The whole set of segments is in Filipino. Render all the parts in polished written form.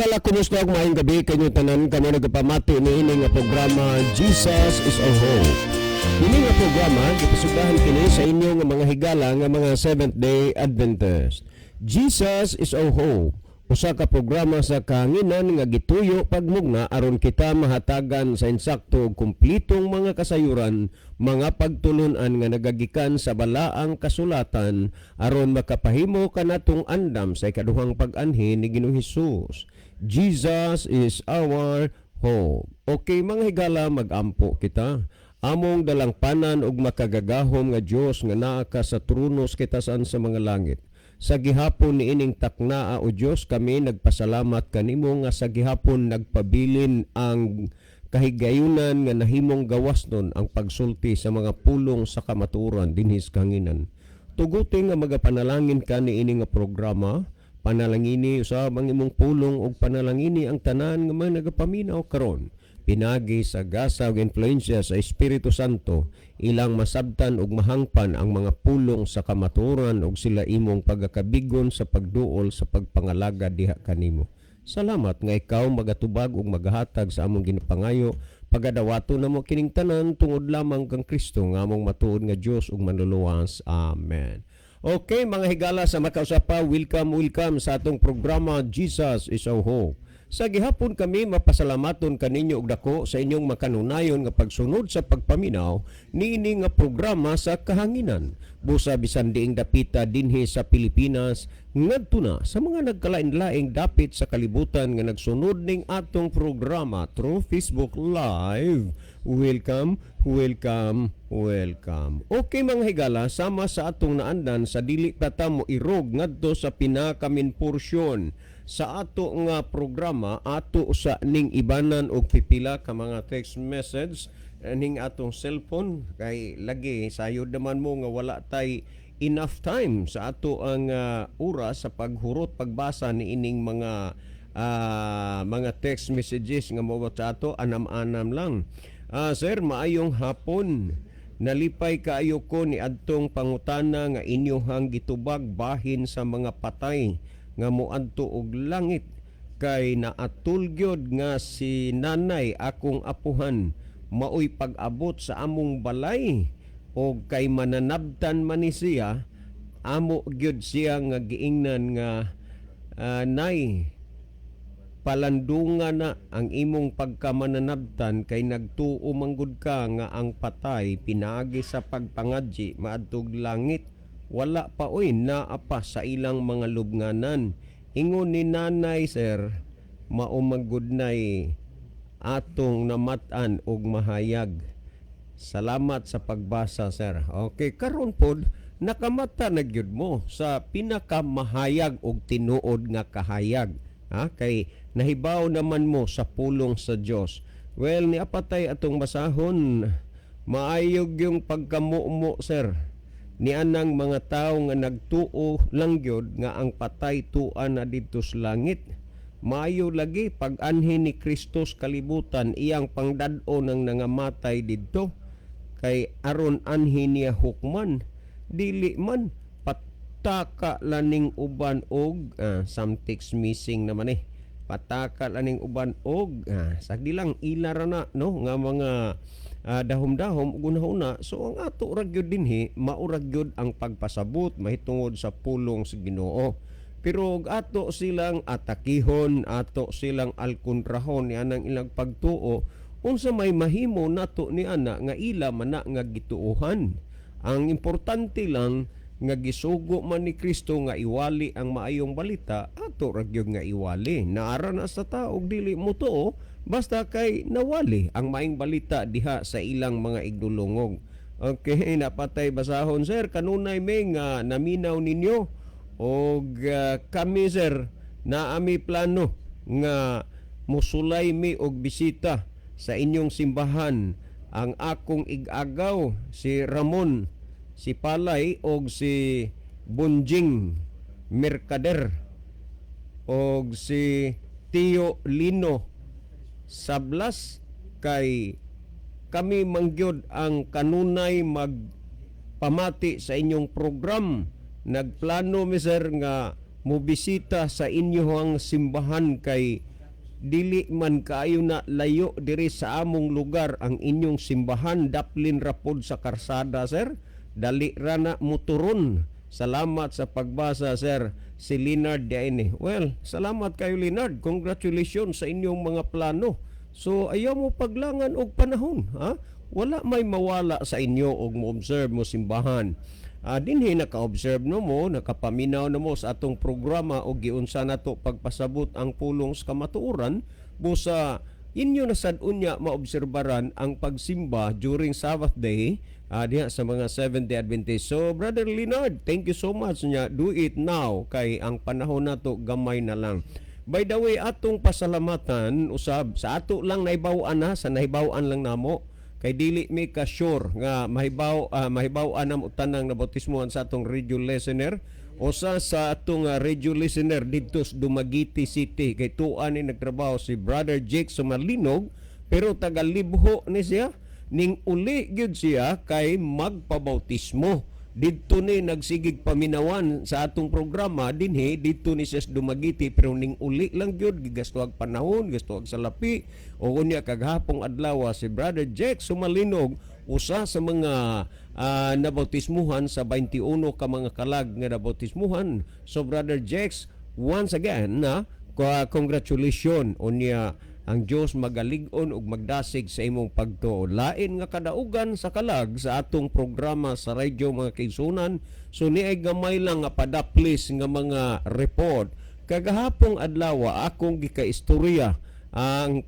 higala, kumusta og maayong gabi kanyo tanan kamo nagapamati ni ini nga programa Jesus is our Hope. Ini nga programa gipasudahan kini sa inyo nga mga higala nga mga Seventh-day Adventist. Jesus is our Hope. Usa ka programa sa kahanginan nga gituyo pagmugna aron kita mahatagan sa insakto ug kumplitong mga kasayuran, mga pagtulunan nga nagagikan sa balaang kasulatan aron makapahimo kanatong andam sa ikaduhang pag-anhi ni Ginoong Hesus. Jesus is our hope. Okay mga higala, magampo kita. Among dalangpanan ug makagagahom nga Dios nga naa ka sa tronos kita saan sa mga langit. Sa gihapon ni ining taknaa o Dios, kami nagpasalamat kanimo nga sa gihapon nagpabilin ang kahigayunan nga nahimong gawas nun ang pagsulti sa mga pulong sa kamaturan dinhis kahanginan. Tuguti nga magapanalangin ka ni ining nga programa, panalangini usab ang imong pulong ug panalangini ang tanan nga mga nagapaminaw karon. Pinagi sa gasa ug influensya sa Espiritu Santo, ilang masabtan ug mahangpan ang mga pulong sa kamaturan ug sila imong pagakabigon sa pagduol sa pagpangalaga diha kanimo. Salamat nga ikaw magatubag ug magahatag sa among ginapangayo, pagadawato namo kining tanan tungod lamang kang Kristo nga among matuod nga Dios ug manluluwas. Amen. Okay mga higala, sa makausapa, welcome sa atong programa Jesus is our Hope. Sa gihapon kami mapasalamaton kaninyo og dako sa inyong makanunayon nga pagsunod sa pagpaminaw niini nga programa sa kahanginan. Busa bisan diing dapita dinhi sa Pilipinas ngadto na sa mga nagkalain-laing dapit sa kalibutan nga nagsunod ning atong programa through Facebook Live. Welcome. Okay mga higala, sama sa atong naandan sa dili pa ta mo irog ngadto sa pinakamin porsyon sa ato nga programa, ato sa ning ibanan og pipila ka mga text message ning atong cellphone kay lagi sayod naman mo nga wala tay enough time sa ato ang oras sa paghurot pagbasa ni ining mga text messages nga mao sa ato anam-anam lang. Sir, maayong hapon. Nalipay kaayo ko ni adtong pangutana nga inyohang gitubag bahin sa mga patay nga moadto og langit, kay naatul gyud nga si nanay akong apuhan maoy pag-abot sa among balay o kay mananabtan man ni siya, amo gyud siya nga giingnan nga nay palandungan na ang imong pagkamananabtan kay nagtuo manggod ka nga ang patay pinaagi sa pagpangadji maadtog langit. Wala pa oy naa pa sa ilang mga lubnganan. Ingon ni nanay, sir, maumagod nay atong namatan og mahayag. Salamat sa pagbasa, sir. Okay, karon pod nakamata na gyud mo sa pinakamahayag og tinuod nga kahayag. Kay nahibaw naman mo sa pulong sa Dios. Well, ni apatay atong basahon, maayog yung pagkamumo, sir, ni anang mga tawo nga nagtuo lang gyud nga ang patay tuan na didto sa langit. Maayo lagi pag-anhi ni Kristo sa kalibutan iyang pangdad-o nang nangamatay didto, kay aron anhi niya hukman dili man pataka laning uban og some text missing naman pataka laning uban og sagdi lang ilara na no nga mga dahom-dahom gunahuna. So ang ato ra gyud dinhi mao ra gyud ang pagpasabot mahitungod sa pulong sa Ginoo. Pero og ato silang atakihon, ato silang alkontrahon ni anang ilang pagtuo, unsa may mahimo nato ni ana nga ila man na nga gituohan. Ang importante lang nga gisugo man ni Kristo nga iwali ang maayong balita, ato ra gyud nga iwali. Naara na sa tao og dili mo tuo basta kay nawali ang maayong balita diha sa ilang mga igdulungog. Okay, napatay basahon, sir, kanunay may nga naminaw ninyo og kami, sir, naami plano nga musulay mi og bisita sa inyong simbahan. Ang akong igagaw si Ramon, si Palay og si Bunjing Mercader og si Tio Lino Sablas, kay kami mangyod ang kanunay magpamati sa inyong program. Nagplano mi, sir, nga mobisita sa inyohang simbahan kay dili man kaayo na layo diri sa among lugar ang inyong simbahan, daplin rapod sa karsada, sir. Dali ra na motoron. Salamat sa pagbasa, sir. Si Leonard Diaine. Well, salamat kayo, Leonard. Congratulations sa inyong mga plano. So ayaw mo paglangan og panahon, ha? Wala may mawala sa inyo og mo-observe mo simbahan. Dinhi naka-observe no mo, nakapaminaw na mo sa atong programa o giunsa nato pagpasabot ang pulong sa kamatuoran busa inyo na sad unya maobserbaran ang pagsimba during Sabbath day diha sa mga Seventh-day Adventist. So Brother Leonard, thank you so much nya. Do it now kay ang panahon nato gamay na lang. By the way, atong pasalamatan usab sa ato lang nahibaw-an na, sa nahibaw-an lang namo. Kay dili mi ka sure nga mahibaw-an na tanang nabautismohan sa atong radio listener o sa atong radio listener dito sa Dumaguete City. Kay tuan ni nagtrabaho si Brother Jake Sumalinog pero taga Libho ni siya, ning uli gyud siya kay magpabautismo. Dito ni nagsigig paminawan sa atong programa dinhi dito ni siya Dumaguete pero ning uli lang gyud gigastuhag panahon, gastuhag salapi o unya kaghapong adlaw si Brother Jack Sumalinog usa sa mga nabautismuhan sa 21 ka mga kalag nga nabautismuhan. So Brother Jax, once again congratulations unya. Ang Dios magalig-on ug magdasig sa imong pagtuo. Lain nga kadaugan sa kalag sa atong programa sa radyo mga kaigsunan. So niay gamay lang nga padaplis nga mga report. Kagahapong adlaw akong gikaistorya ang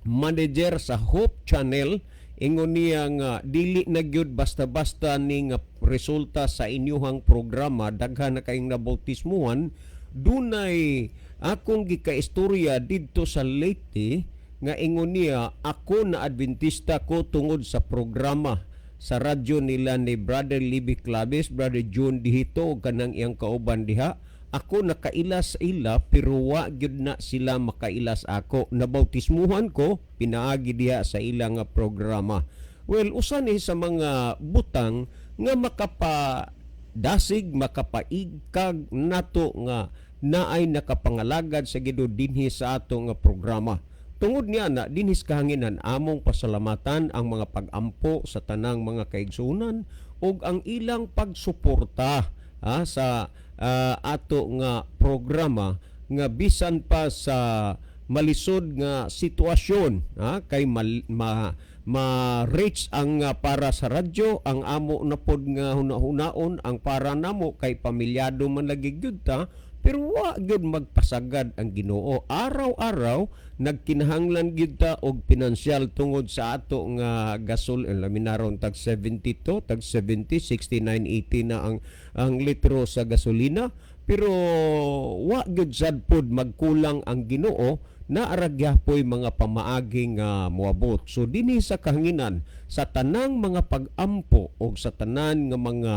manager sa Hope Channel ingon niya nga dili na gyud basta-basta ning resulta sa inyong programa daghan na kayong nabautismuhan. Dunay akong gikaistorya didto sa Leyte nga ingon niya ako na Adventista ko tungod sa programa sa radyo nila ni Brother Libby Claves, Brother John Dihito kanang iyang kauban diha. Ako nakailas ila pero wa gyud na sila makailas ako. Nabautismuhan ko pinaagi diha sa ilang programa. Well, usa ni sa mga butang nga makapadasig, makapaigkag nato nga naay nakapangalagad sa Ginoo dinhi sa atong programa. Tungod niya na dinhis kahanginan among pasalamatan ang mga pag-ampo sa tanang mga kaigsunan ug ang ilang pagsuporta sa ato nga programa nga bisan pa sa malisod nga sitwasyon kay ma-reach ang para sa radyo ang amo na pod nga hunahunaon ang para namo kay pamilyado man lagi gyud ta. Pero wa gyud magpasagad ang Ginoo. Araw-araw nagkinahanglan gyud ta og pinansyal tungod sa ato nga gasol laminaron tag 72, tag 70, 69, 80 na ang litro sa gasolina. Pero wa gyud sad pod magkulang ang Ginoo na aragyapoy mga pamaaging moabot. So dinhi sa kahanginan sa tanang mga pag-ampo o sa tanan nga mga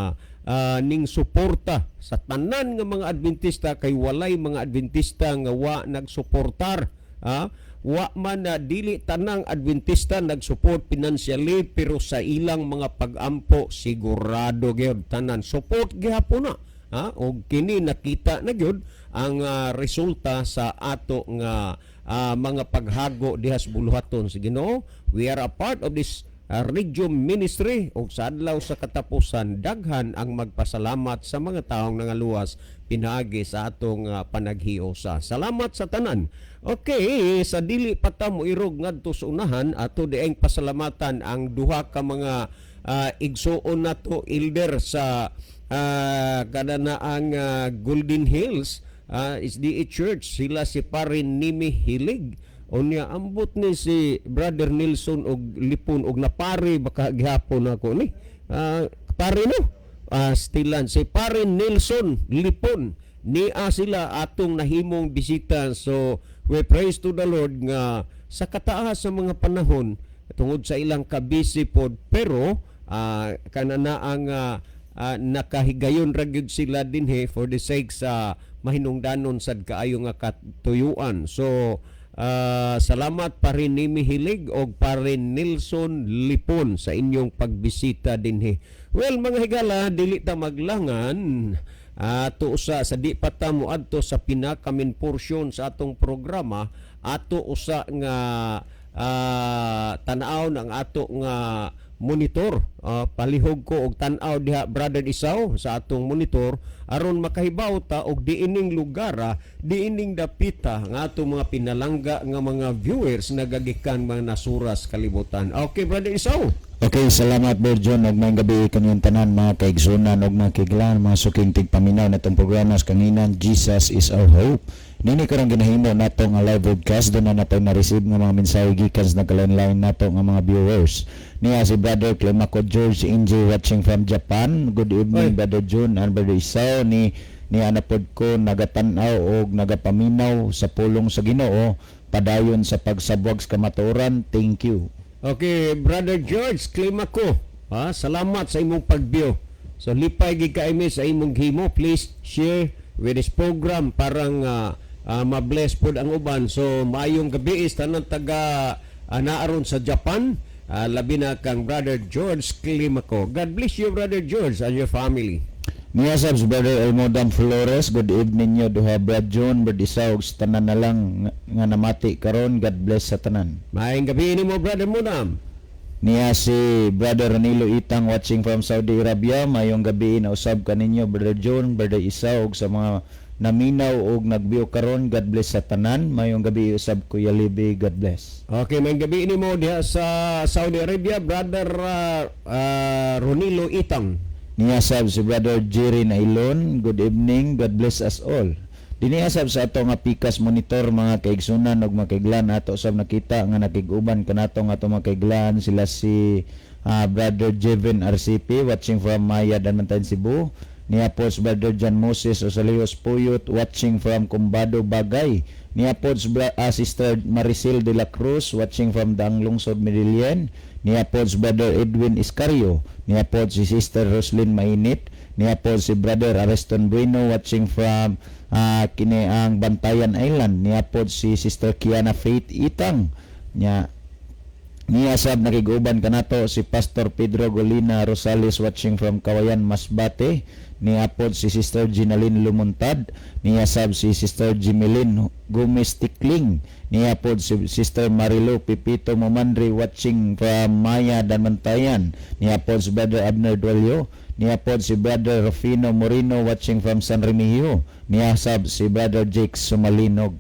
ning suporta sa tanan nga mga Adventista kay walay mga Adventista nga wa nagsuportar. Wa man na dili tanang Adventista nagsupport financially pero sa ilang mga pag-ampo sigurado gyud tanan support gihapon na. O kini nakita na gyud ang resulta sa ato nga mga paghago diha sa buluhaton sa Ginoo. We are a part of this radio ministry ug sa adlaw sa katapusan daghan ang magpasalamat sa mga taong nangaluwas pinaagi sa atong panaghiusa. Salamat sa tanan. Okay, sa dili pa ta mo irog ngadto sa unahan ato dieng pasalamatan ang duha ka mga igsuon nato elder sa kadanaang Golden Hills SDA Church. Sila si Parin Nimi Hilig unya ambot ni si Brother Nelson og Lipon og napari baka gihapon ako ni pare no stilan si Parin Nelson Lipon ni sila atong nahimong bisita. So we praise to the Lord nga sa kataas sa mga panahon tungod sa ilang kabisi pod pero kanana ang nakahigayon ra gyud sila dinhi for the sake sa mahinungdanon sad kaayo nga katuyuan. So salamat Parin Nimi Hilig o Parin Nelson Lipon sa inyong pagbisita dinhi. Well mga higala, dili ta maglangan ato usa sa di pa ta moadto sa pinakamin portion sa atong programa, ato usa nga tan-aw ng ato nga monitor. Palihog ko og tan-aw diha Brother Isaw sa atong monitor aron makahibaw ta og diining lugar, diining dapita nga atong mga pinalangga nga mga viewers nagagikan mga nasuras kalibutan. Okay, Brother Isaw. Okay, salamat Brother John. Og may gabi kanyang tanan mga kaigsunan og mga kiglan, mga suking tigpaminaw na itong programa sa kanginan, Jesus is our hope. Nini karang ginahimo nato nga live broadcast, doon na nato na-receive nga mga mensahe gikan sa nagka-line nato nga mga viewers. Niya si Brother Clemaco George Inji watching from Japan. Good evening, Brother John and Brother Isaw. Ni anapod ko nagatanaw og nagapaminaw sa pulong sa Ginoo padayon sa pagsabwag sa kamatuoran. Thank you. Okay, Brother George Clemaco, salamat sa imong pagbiyo. So lipay gid kaimi sa imong himo. Please share with this program parang ma-bless pod ang uban. So maayong gabi is tanan taga naaron sa Japan, labi na kang Brother George Clemaco. God bless you, Brother George, and your family. Niya sabs Brother Elmodam Flores, good evening nyo duha Brad John, Brad Isaw, sa tanan na lang nga namati karon. God bless sa tanan. Maayong gabi nimo, Brother Munam. Niya si Brother Ranilo Itang watching from Saudi Arabia. Mayong gabi na usab kaninyo Brother John, Brother Isaw, ug sa mga naminaw og nagbiyo karon. God bless sa tanan. Mayong gabi usab Kuya Libby, God bless. Okay, may gabi nimo diha sa Saudi Arabia, Brother Ronilo Itang. Niya sab si Brother Jerry Nailon, good evening, God bless us all. Diniasab sa ato nga pikas monitor mga kaigsunan og mga kaiglan, ato sab nakita nga nakig-uban kanato nga ato mga kaiglan, sila si Brother Jevin RCP watching from Maya Danmantan, Cebu. Niya po si Brother John Moses Osalios Puyot watching from Kumbado, Bagay. Niya po si Sister Maricel de la Cruz watching from Daang Lungsod, Medellin. Niya po si Brother Edwin Iscario. Niya po si Sister Roslyn Mainit. Niya po si Brother Areston Bueno watching from kini ang Bantayan Island. Niya po si Sister Kiana Faith Itang. Niya sab nakiguban kanato si Pastor Pedro Golina Rosales watching from Kawayan, Masbate. Niya po si Sister Ginaline Lumuntad. Niya sab si Sister Jimelin Gomez Tikling. Niya po si Sister Marilu Pipito Momandri watching from Maya Danmantayan. Niya po si Brother Abner Duelio. Niya po si Brother Rufino Moreno watching from San Remigio. Niya sab si Brother Jake Sumalinog.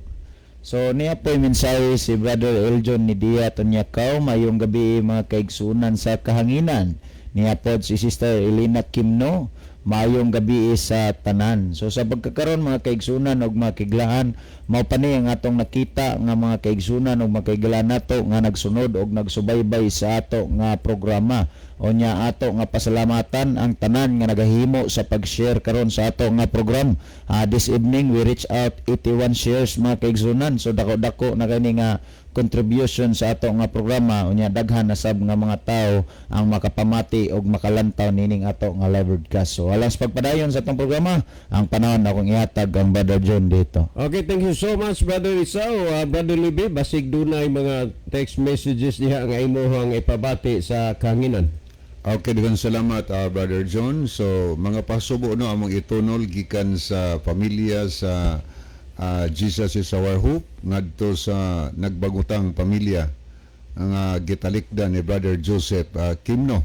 So niya po mensahe si Brother Eljon Nidia Tonyakaw. Mayong gabi mga kaigsunan sa kahanginan. Niya po si Sister Elena Kimno. Mayong gabi sa tanan. So sa pagkakaroon mga kaigsunan og mga kiglaan, mao pa ni ang atong nakita nga mga kaigsunan og mga kiglaan nato nga nagsunod og nagsubaybay sa ato nga programa. O nya ato nga pasalamatan ang tanan nga nagahimo sa pag-share karon sa ato nga program. This evening we reach out 81 shares mga kaigsunan. So dako-dako na kani nga contribution sa ato nga programa. Unya daghan na sab nga mga tao ang makapamati og makalantaw nining ato nga live broadcast. So alas pagpadayon sa atong programa, ang panahon na akong ihatag ang Brother John dito. Okay, thank you so much Brother Isaw. Brother Libby, basig dunay mga text messages diha nga imuhang ipabati sa kahanginan. Okay, daghang salamat Brother John. So mga pasubo no among itunol gikan sa pamilya sa Jesus is our hope ngadto sa nagbagutang pamilya nga gitalikdan ni Brother Joseph Kimno.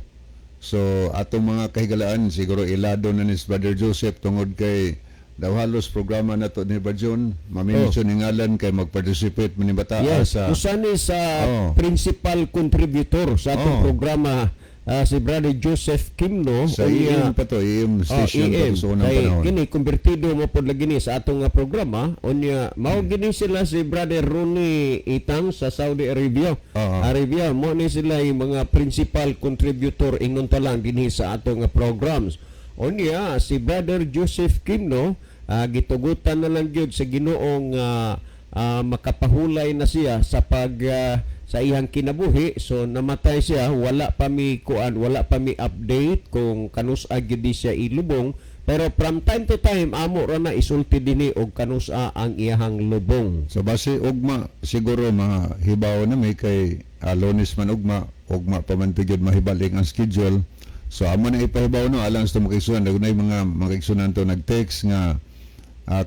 So atong mga kahigalaan siguro ilado na ni Brother Joseph tungod kay daw halos programa nato ni Brother John mamention ni ngalan kay mag-participate man ni bata sa usan ni sa principal contributor sa atong programa. Si Brother Joseph Kimno sa EM pa to, EM station EM. sa unang panahon. Kini konbertido mo pod lagi ni sa atong programa. Unya mao gini sila si Brother Ronnie Itang sa Saudi Arabia. Arabia mo ni sila yung mga principal contributor ingon ta lang dinhi sa atong programs. Unya si Brother Joseph Kimno gitugutan na lang gyud sa Ginoong makapahulay na siya sa sa iyang kinabuhi. So namatay siya, wala pa mi update kung kanus gyud siya ilubong, pero from time to time amo ra na isulti dinhi og kanus ang iyang lubong. So base ugma siguro mahibaw na may kay Lunes man ugma pa man gyud mahibaling ang schedule. So amo na ipahibaw no alang sa makaigsunan dagunay mga makaigsunan to nag-text nga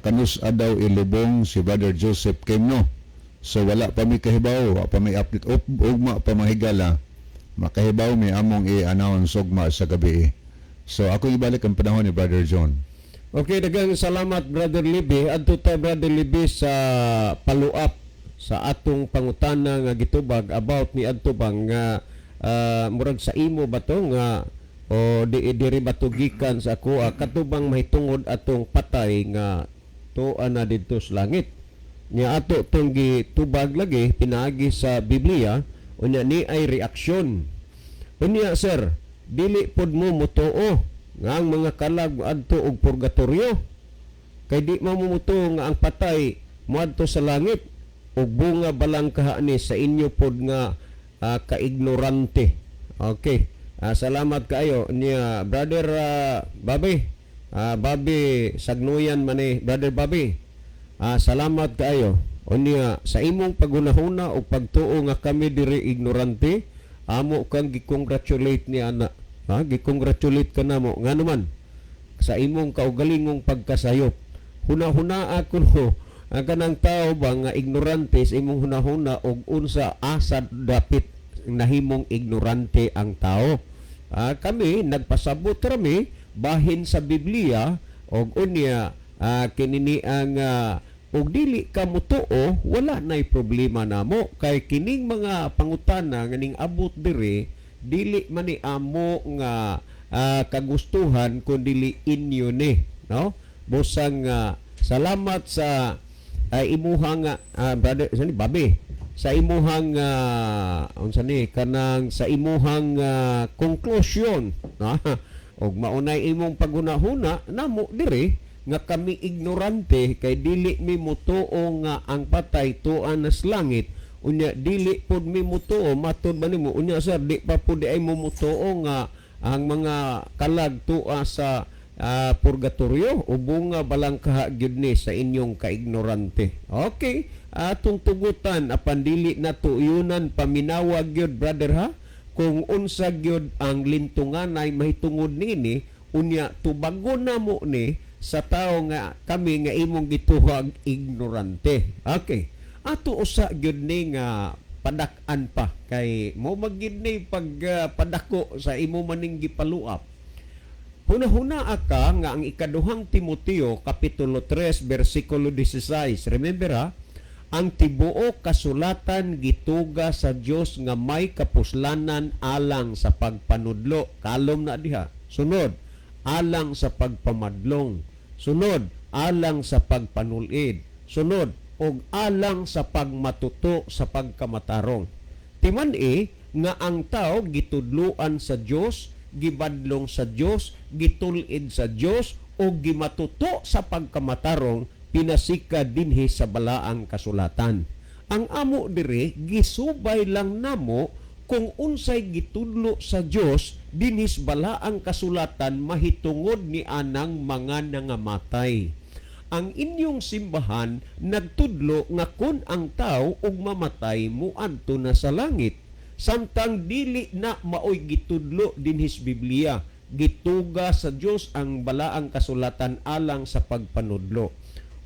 kanus adaw ilubong si Brother Joseph Kemno. So wala pa mi kahibaw, wa pa may update ugma pa mahigala. Makahibaw mi among i-announce ugma sa gabi. So ako ibalik ang panahon ni Brother John. Okay, daghang salamat Brother Libby. Adto ta Brother Libby sa follow-up sa atong pangutana nga gitubag about ni adto bang nga murag sa imo ba to nga o diri ba to gikan sa ako katubang mahitungod atong patay nga tuan na didto sa langit. Nya ato tong gitubag lagi pinaagi sa Biblia unya ni ay reaksyon. Unya sir, dili pod mo mutuo nga ang mga kalag adto og purgatorio kay di mamumuto nga ang patay moadto sa langit ug bunga balang kahaani sa inyo pod nga kaignorante. Okay. Salamat kayo niya Brother Bobby. Bobby Sagnuyan man Brother Bobby. Salamat kayo. Unya sa imong pagunahuna o pagtuo nga kami diri ignorante, amo kang gi-congratulate ni ana. Gi-congratulate ka namo. Nga naman sa imong kaugalingong pagkasayop. Huna-huna ako no, ang kanang tao ba nga ignorante sa imong hunahuna og unsa asad dapit nahimong ignorante ang tao. Kami nagpasabot rami bahin sa Biblia og unya kinini ang og dili ka mutuo wala nay problema namo kay kining mga pangutana nga ning abot diri dili man ni amo nga kagustuhan kun dili inyo ni no busang salamat sa imuhang brother sani Bobby sa imuhang unsa ni kanang sa imuhang conclusion no og maunay imong pagunahuna namo diri nga kami ignorante kay dili mi mutuo nga ang patay tuan nas langit unya dili pod mi mutuo matud ba nimo unya sir di pa pod ay mo mutuo nga ang mga kalag tua sa purgatorio o bunga balang kaha gyud ni sa inyong kaignorante. Okay, atong tugutan apan dili nato yunan paminawag gyud brother ha kung unsa gyud ang lintungan ay mahitungod nini unya tubagon na mo ni sa tao nga kami nga imong gituhag ignorante. Okay, ato usa gyud ni nga padak-an pa kay mo magid ni pagpadako sa imo maning gipaluap. Huna-huna aka nga ang ikaduhang Timoteo kapitulo 3 bersikulo 16. Remember ha, ang tibuo kasulatan gituga sa Dios nga may kapuslanan alang sa pagpanudlo. Kalom na diha. Sunod, alang sa pagpamadlong. Sunod, alang sa pagpanulid. Sunod, og alang sa pagmatuto sa pagkamatarong. Timan nga ang tao gitudluan sa Dios, gibadlong sa Dios, gitulid sa Dios o gimatuto sa pagkamatarong pinasika dinhi sa balaang kasulatan. Ang amo dire gisubay lang namo kung unsay gitudlo sa Dios dinhis balaang kasulatan mahitungod ni anang mga nangamatay. Ang inyong simbahan nagtudlo nga kun ang tao ug mamatay muadto na sa langit. Samtang dili na maoy gitudlo dinhis Biblia, gituga sa Dios ang balaang kasulatan alang sa pagpanudlo.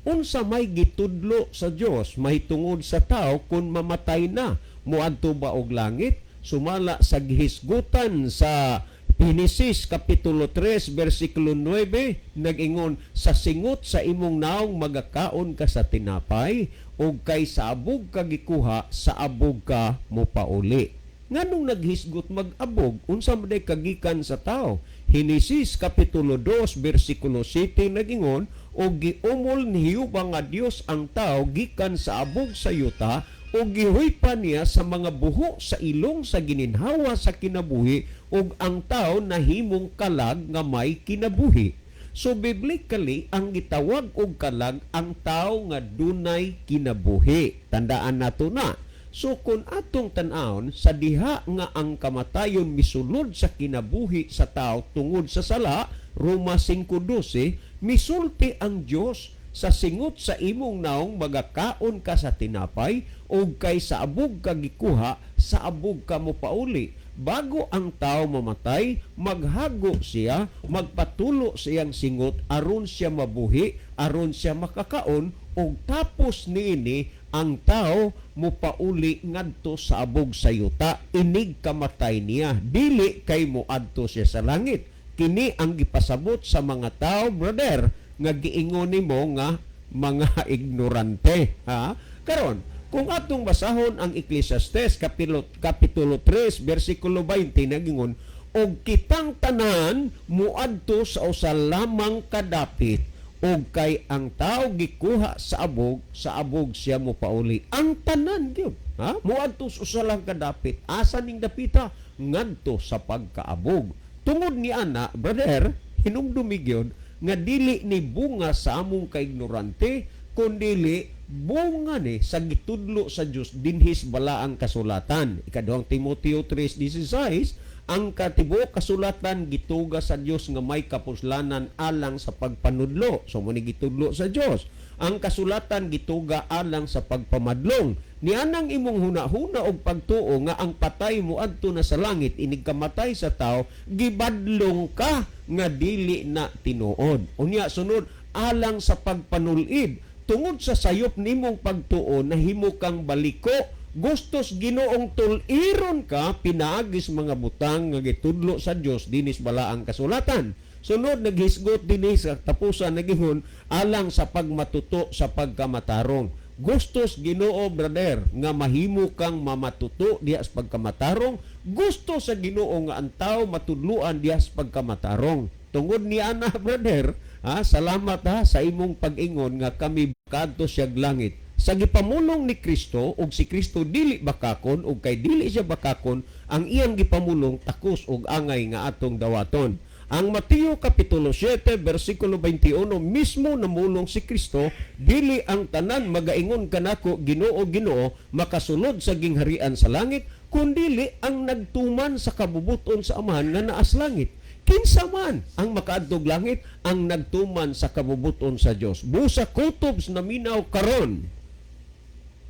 Unsa may gitudlo sa Dios mahitungod sa tao kun mamatay na muadto ba og langit? Sumala sa gihisgutan sa Genesis kapitulo 3 bersikulo 9 nag-ingon sa singot sa imong naong magakaon ka sa tinapay ug kay sa abog ka gikuha sa abog ka mopauli. Nganong naghisgot mag-abog unsa man day kagikan sa tao? Genesis kapitulo 2 bersikulo 7 nag-ingon og giumol ni Jehova nga Dios ang tao gikan sa abog sa yuta o gihoypa niya sa mga buho sa ilong sa gininhawa sa kinabuhi ug ang tao nahimong kalag nga may kinabuhi. So biblically ang gitawag og kalag ang tao nga dunay kinabuhi. Tandaan nato na. So kung atong tan-awon sa diha nga ang kamatayon misulod sa kinabuhi sa tao tungod sa sala, Roma 5:12, misulti ang Dios sa singot sa imong naong magakaon ka sa tinapay o kay sa abog ka gikuha sa abog ka mo pauli. bago ang tao mamatay, maghago siya, magpatulo siyang singot aron siya mabuhi, aron siya makakaon, ug tapos niini ang tao mupauli ngadto sa abog sa yuta, inig kamatay niya, dili kay moadto siya sa langit. Kini ang gipasabot sa mga tao, brother, nga giingon nimo nga mga ignorante, ha? Karon, kung atong basahon ang Ecclesiastes kapitulo 3 bersikulo 20 nagingon, og kitang tanan muadto sa usa lamang kadapit, og kay ang tao gikuha sa abog siya mopauli. Ang tanan gyud, ha? Muadto sa usa lang kadapit. Asa ning dapita? Ngadto sa pagkaabog. Tungod ni ana, brother, hinumdumi gyud nga dili ni bunga sa among kaignorante, kundili bunga ni sa gitudlo sa Dios dinhis balaang kasulatan. Ikaduhang Timoteo 3:16, ang katibuok kasulatan gituga sa Dios nga may kapuslanan alang sa pagpanudlo. So mo ni gitudlo sa Dios. Ang kasulatan gituga alang sa pagpamadlong. Nianang imong huna-huna og pagtuo nga ang patay moadto na sa langit, inig kamatay sa tao, gibadlong ka nga dili na tinuod. Unya sunod, alang sa pagpanulid, tungod sa sayop nimong pagtuo nahimo kang baliko, gustos Ginoong tuliron ka, pinaagis mga butang nga gitudlo sa Dios dinis balaang kasulatan. Sunod, naghisgot dinis sa tapusan nagingon, alang sa pagmatuto sa pagkamatarong. Gustos Ginoo, brother, nga mahimo kang mamatuto diha sa pagkamatarong. Gusto sa Ginoo nga ang tao matudluan diha sa pagkamatarong. Tungod ni ana, brother, salamat sa imong pag-ingon nga kami kadto siya langit. Sa gipamulong ni Kristo, ug si Kristo dili bakakon, ug kay dili siya bakakon, ang iyang gipamulong takos ug angay nga atong dawaton. Ang Mateo kapitulo 7 bersikulo 21 mismo namulong si Kristo, dili ang tanan magaingon kanako Ginoo Ginoo makasunod sa gingharian sa langit, kundili ang nagtuman sa kabubuton sa Amahan nga naa sa langit. Kinsa man ang makaadtog langit? Ang nagtuman sa kabubuton sa Dios. Busa kutob na minaw karon,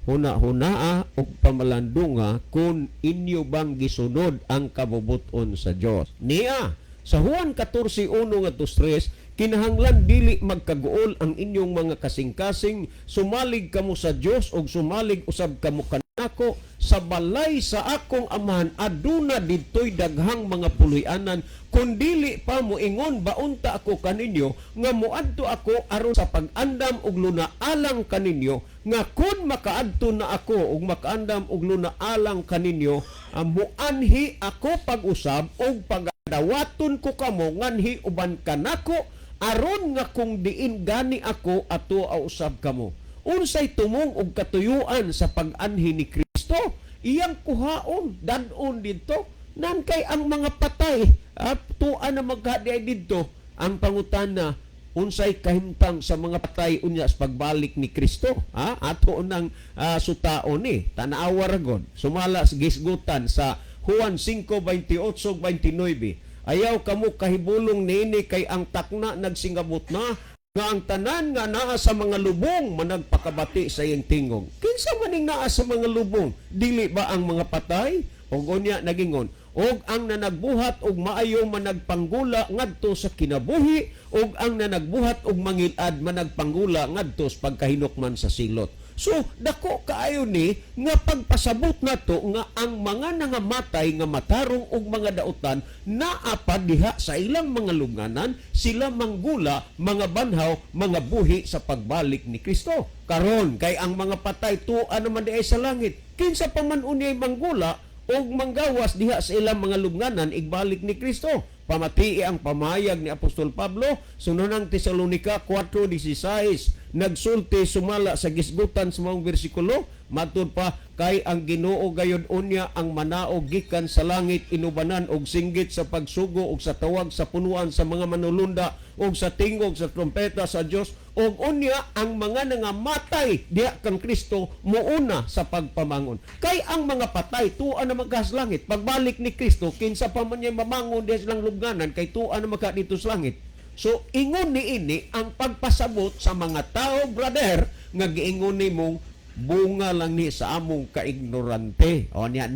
huna-hunaa o pamalandunga kung inyo bang gisunod ang kabubuton sa Dios. Niya, sa Juan 14:1-3, kinahanglan dili magkaguol ang inyong mga kasing-kasing, sumalig kamo sa Dios o sumalig usab kamo kanako. Sa balay sa akong Amahan aduna didtoy daghang mga puloy-anan, kun dili pa moingon baunta ako kaninyo nga moadto ako aron sa pag-andam og lunaalang kaninyo, nga kun makaadto na ako ug makaandam og lunaalang kaninyo, muanhi ako pag-usab og pagadawaton ko kamo nganhi uban kanako, aron nga kung diin gani ako ato usab kamo. Unsay tumong og katuyuan sa pag-anhi ni Kristo, iyang kuhaon dadon didto nan kay ang mga patay at tuan na maghadiay didto. Ang pangutana, unsay kahimtang sa mga patay unya sa pagbalik ni Kristo? Ato nang sutaon ni tanawa ragon sumala sa gisgutan sa Juan 5:28-29. Ayaw kamo kahibulong niini kay ang takna nagsingabot na nga ang tanan nga naa sa mga lubong managpakabati sa iyang tingog. Kinsa maning naa sa mga lubong? Dili ba ang mga patay? Og unya nagingon, og ang nanagbuhat og maayo managpanggula ngadto sa kinabuhi, og ang nanagbuhat og mangilad managpanggula ngadto sa pagkahinukman sa silot. So, dako kaayo ni nga pagpasabot nato nga ang mga nangamatay nga matarong og mga dautan naa pa diha sa ilang mga lunganan, sila manggula, mga banhaw, mga buhi sa pagbalik ni Kristo. Karon kay ang mga patay tuan naman diay sa langit. Kinsa pa man unyay manggula og manggawas diha sa ilang mga lunganan igbalik ni Kristo. Pamatii ang pamayag ni Apostol Pablo, sununang Tesalonica 4:16, nagsulti sumala sa gisgutan sa mga bersikulo, matud pa, kay ang Ginoo gayud unya ang manao gikan sa langit inubanan og singgit sa pagsugo og sa tawag sa punuan sa mga manulunda og sa tingog sa trompeta sa Dios, og unya ang mga nangamatay diha kang Kristo muuna sa pagpamangon. Kay ang mga patay tuan na magas langit, pagbalik ni Kristo kinsa pa man niya mamangon diha silang lubnganan kay tuan na maka dito sa langit. So ingon ni ini ang pagpasabot sa mga tao, brother, nga giingon nimong bunga lang ni sa among kaignorante. O niya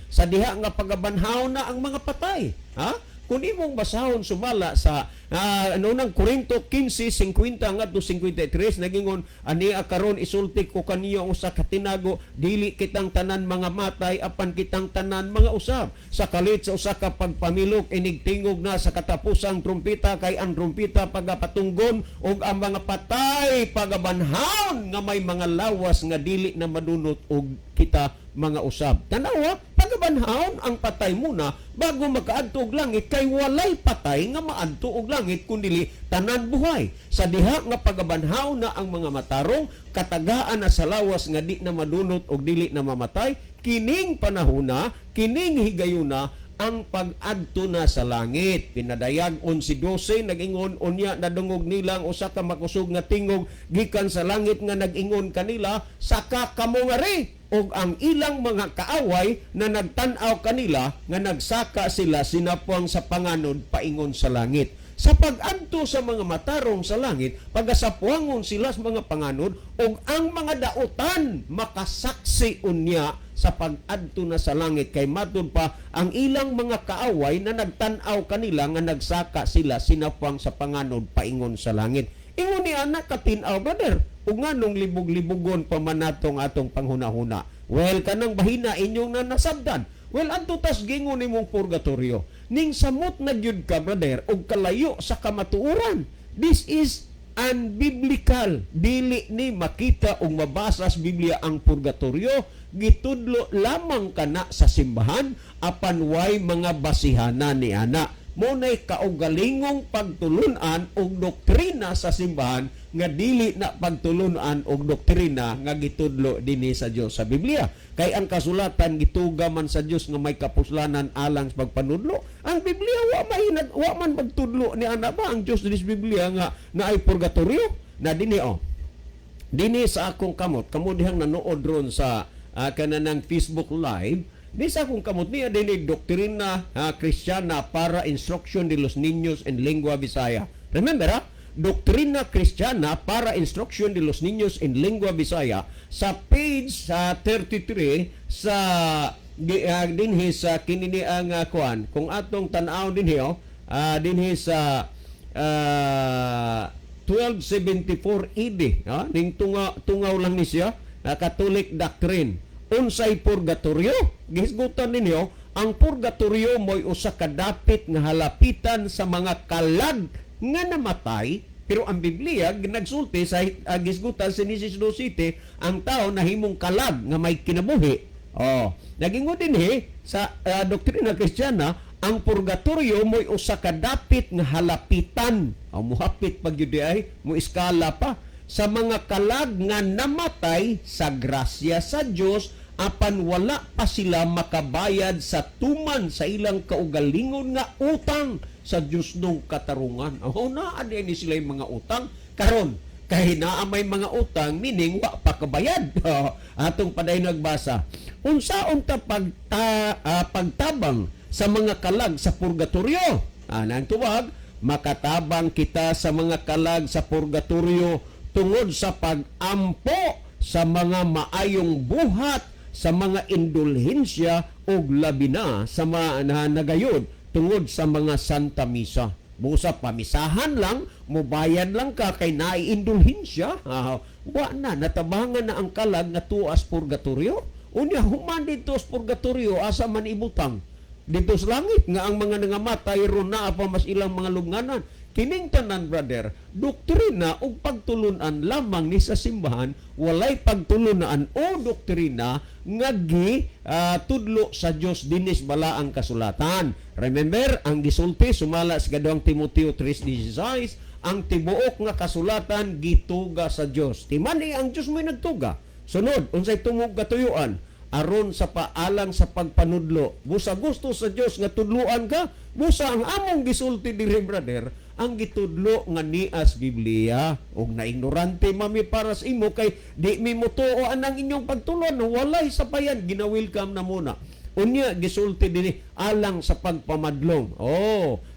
sa diha nga pagabanhaw na ang mga patay. Ha? Kung imong basahon sumala sa nunang Korinto 15:50 ngadto 53 nagingon ania karon isulti ko kaniyo usa ka tinago dili kitang tanan mga matay apan kitang tanan mga usab sa kalit sa usa ka pagpamilok inig tingog na sa katapusang trumpeta kay ang trumpeta pagapatunggon ug ang mga patay pagabanhaon nga may mga lawas nga dili na madunot og kita mga usab. Tanawa, pagabanhaon ang patay muna bago makaadto og langit kay walay patay nga maadto og langit kundi tanan buhay. Sa diha nga pagabanhaon na ang mga matarong katagaan na sa lawas nga di na madunot og dili na mamatay, kining panahona, kining higayuna ang pag-adto na sa langit. Pinadayagon si 12 nag-ingon unya nadungog nilang usa ka makusog nga tingog gikan sa langit nga nag-ingon kanila saka kamo ngari og ang ilang mga kaaway na nagtan-aw kanila nga nagsaka sila sinapwang sa panganod paingon sa langit. Sa pag-adto sa mga matarong sa langit, pagasapuangon sila sa mga panganod og ang mga dautan makasaksi unya sa pag-adto na sa langit kay matud pa ang ilang mga kaaway na nagtan-aw kanila nga nagsaka sila sinapwang sa panganod paingon sa langit. Ingon ni anak katinaw brother, ug nganong libog-libugon pa man natong atong panghuna-huna. Well, kanang bahina inyong na nasabdan. Well, adto tas gingon nimong purgatorio. Ning samot na gyud ka brother og kalayo sa kamatuoran. This is unbiblical. Dili ni makita og mabasa sa Biblia ang purgatorio. Gitudlo lamang kana sa simbahan apan way mga basihanan ni ana. Munay kaugalingong pagtulunan og doktrina sa simbahan nga dili na pagtulunan og doktrina nga gitudlo dinhi sa Dios sa Biblia. Kay ang kasulatan gituga man sa Dios nga may kapuslanan alang sa pagpanudlo. Ang Biblia wa man magtudlo ni ana ba ang Dios dinhi sa Biblia nga ay purgatorio na dinhi dinhi sa akong kamot kamo dihang nanood ron sa kananang Facebook Live. Di sa akong kamot niya din doktrina Kristiyana para instruction de los niños en lengua Bisaya. Remember Doktrina Kristiyana para instruction de los niños en lengua Bisaya sa page 33 sa dinhi sa kinini ang kuan kung atong tan-aw dinhi dinhi sa 1274 AD ning tungaw lang ni siya Catholic doctrine. Unsay purgatorio? Gisgutan ninyo, ang purgatorio mo'y usa ka dapit nga halapitan sa mga kalag nga namatay, pero ang Biblia nagsulti sa gisgutan sa Genesis 2:7 ang tao nahimong kalag nga may kinabuhi. Nagingon dinhi sa doktrina Kristiyana, ang purgatorio mo'y usa ka dapit nga halapitan. Muhapit pag yun ay, mo iskala pa sa mga kalag nga namatay sa grasya sa Dios apan wala pa sila makabayad sa tuman sa ilang kaugalingon nga utang sa Dios nung katarungan. Naa ni sila yung mga utang karon kay naa may mga utang meaning wa pa kabayad. Atong paday nagbasa. Unsaon ta pagtabang sa mga kalag sa purgatorio? Nang tuwag, makatabang kita sa mga kalag sa purgatorio tungod sa pag-ampo sa mga maayong buhat, sa mga indulhensya o labi na sa mga nagayod tungod sa mga Santa Misa. Busa pamisahan lang, mubayad lang ka kay naiindulhensya. Wa na, natabangan na ang kalag na tuas purgatorio. Unya, human dito sa purgatorio, asa man ibutang. Dito sa langit, nga ang mga nangamatay ron na pa mas ilang mga lubnganan. Kining tanan brother, doktrina o pagtulunan lamang ni sa simbahan, walay pagtulunan o doktrina nga tudlo sa Dios dinis bala ang kasulatan. Remember, ang gisulti sumala sa 2 Timoteo 3:16, ang tibuok nga kasulatan gituga sa Dios. Timani ang Dios mo'y nagtuga. Sunod, unsay tumog katuyuan aron sa paalang sa pagpanudlo. Busa gusto sa Dios nga tudluan ka, busa ang among gisulti diri brother, ang gitudlo nga nias Biblia og naignorante mami para sa imo kay di mi mutuo anang inyong pagtulon walay sapayan gina-welcome na muna unya gisulti dinhi alang sa pagpamadlong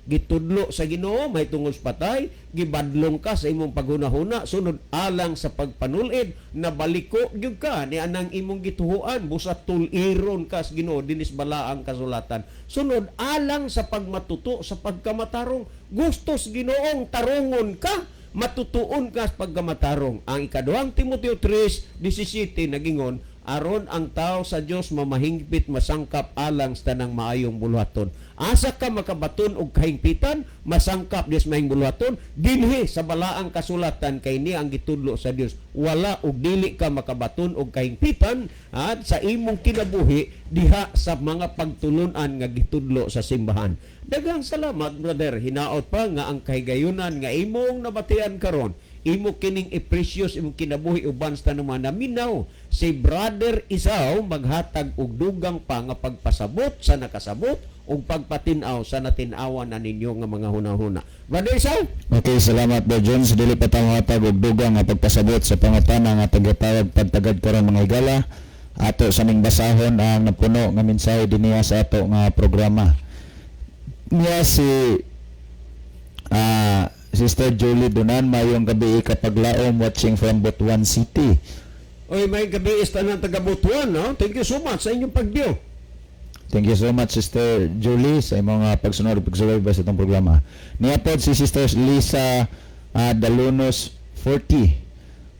gitudlo sa Ginoo may tungod sa patay, gibadlong ka sa imong paghunahuna, sunod alang sa pagpanulid, nabaliko gyud ka ni anang imong gituhuan, busa tuliron ka sa Ginoo dinis balaang kasulatan. Sunod alang sa pagmatuto sa pagkamatarong, gustos Ginoong tarungon ka, matutuon ka sa pagkamatarong. Ang ikaduhang Timoteo 3:17 nagingon, aron ang tao sa Dios mamahingpit masangkap alang sa tanang maayong buluhaton. Asa ka makabaton og kahingpitan, masangkap Dios maayong buluhaton, dinhi sa balaang kasulatan kay ni ang gitudlo sa Dios. Wala og dili ka makabaton og kahingpitan at sa imong kinabuhi diha sa mga pagtulunan nga gitudlo sa simbahan. Daghang salamat brother, hinaot pa nga ang kahigayunan nga imong nabatian karon, imo kining i-precious imong kinabuhi uban sa naman naminaw. Si brother Isaw maghatag og dugang pa nga pagpasabot sa nakasabot ug pagpatinaw sa natinawan na ninyo nga mga hunahuna. Brother Isaw? Okay, salamat Brother Jones. Dili pa tayo hatag og dugang nga pagpasabot sa pangutana nga tagatawag pagtagad karon mga higala. Ato sa ning basahon ang napuno nga mensahe dinhi sa ato nga programa. Niya si Sister Julie Dunan, mayong gabi kapaglaom watching from Butuan City. Oy, may gabi tanan taga Butuan, no? Thank you so much sa inyong pagdiyo. Thank you so much Sister Julie sa imong pagsunod pagsubaybay sa itong programa. Niya pod si Sister Lisa Dalunos 40.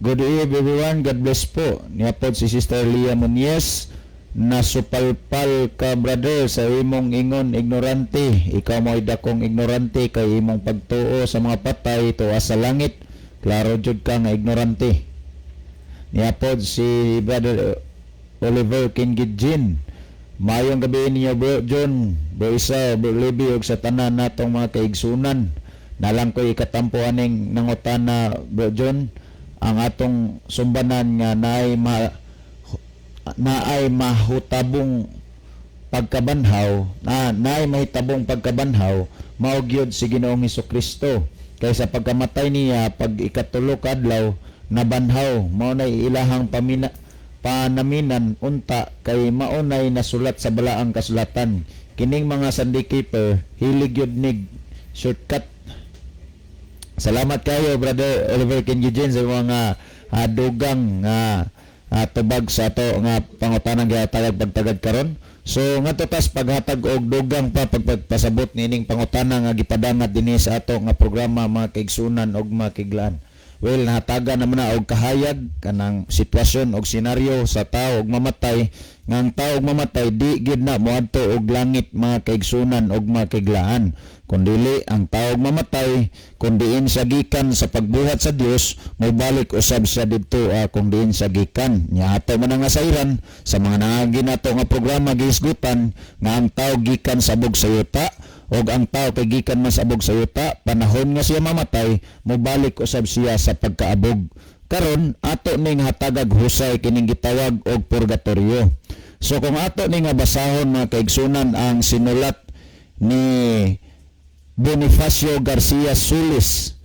Good evening everyone, God bless po. Niya pod si Sister Lia Muñez, nasupalpal ka brother sa imong ingon ignorante. Ikaw mo'y dakong ignorante kay imong pagtuo sa mga patay tuwa sa langit. Klaro jud ka nga ignorante. Niya pod si Brother Oliver Kingidjin. Mayong gabi ninyo Bro John, Bro Isa, Bro Libby ug sa tanan natong mga kaigsunan. Nalang ko ikatampo aning nangutana Bro John, ang atong sumbanan nga naay mahutabong pagkabanhaw, naay mahitabong pagkabanhaw, mao gyud si Ginoong Hesukristo. Kaysa pagkamatay niya pag ikatulo ka adlaw nabanhaw, mao nay ilahang panaminan unta kay maunay nasulat sa balaang kasulatan. Kining mga Sunday keeper hilig yun nig shortcut. Salamat kayo Brother Oliver Kingidjin sa mga dugang tubag sa ato nga pangutanang gihatag pagtagad karon. So nga tutas paghatag og dugang pa pagpasabot nining pangutana nga gipadangat dinhi sa ato nga programa mga kaigsunan og mga kiglaan. Well, nahataga naman na og kahayag kanang sitwasyon og senaryo sa tao og mamatay. Nga ang tao og mamatay di gid na moadto og langit mga kaigsunan og mga kiglaan. Kundili ang tao og mamatay kun diin sa gikan sa pagbuhat sa Dios, mobalik usab siya didto kung diin sa gikan. Nya ato man nga sayran sa mga nangagi nato nga programa gihisgutan nga ang tao gikan sa bug sa yuta og ang tao kay gikan man sa abog sa yuta, panahon nga siya mamatay, mobalik usab siya sa pagkaabog. Karon ato ning hatagag husay kining gitawag og purgatorio. So kung ato ning basahon mga kaigsunan ang sinulat ni Bonifacio Garcia Solis,